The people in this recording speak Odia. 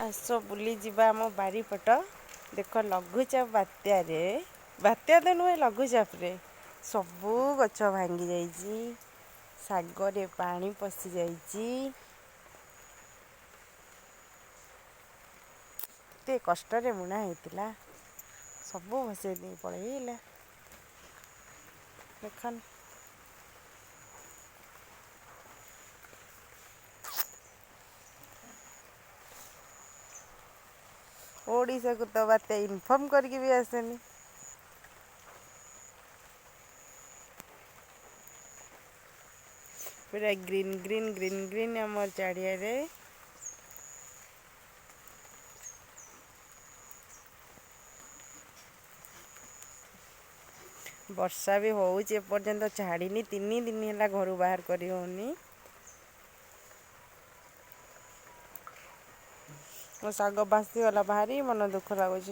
आस बुली ଯିବା ଆମ ବାରିପଟ ଦେଖ ଲଘୁଚାପ ବାତ୍ୟା ତ ନୁହେଁ ଲଘୁଚାପରେ ସବୁ ଗଛ ଭାଙ୍ଗି ଯାଇଛି ଶାଗରେ ପାଣି ପଶି ଯାଇଛି ଏତେ କଷ୍ଟରେ ବୁଣା ହେଇଥିଲା ସବୁ ଭସେଇ ଦେଇ ପଳେଇଲା ଦେଖନ୍ ଓଡ଼ିଶାକୁ ତ ବାତ୍ୟା ଇନଫର୍ମ କରିକି ବି ଆସେନି पूरा ग्रीन ग्रीन ग्रीन ग्रीन आमर चारियारे वर्षा भी होउछ एपर्यंत छाड़ीनी 3 दिन है घर बाहर करी होनी मो साग बासी गला भारी मन दुख लगुच।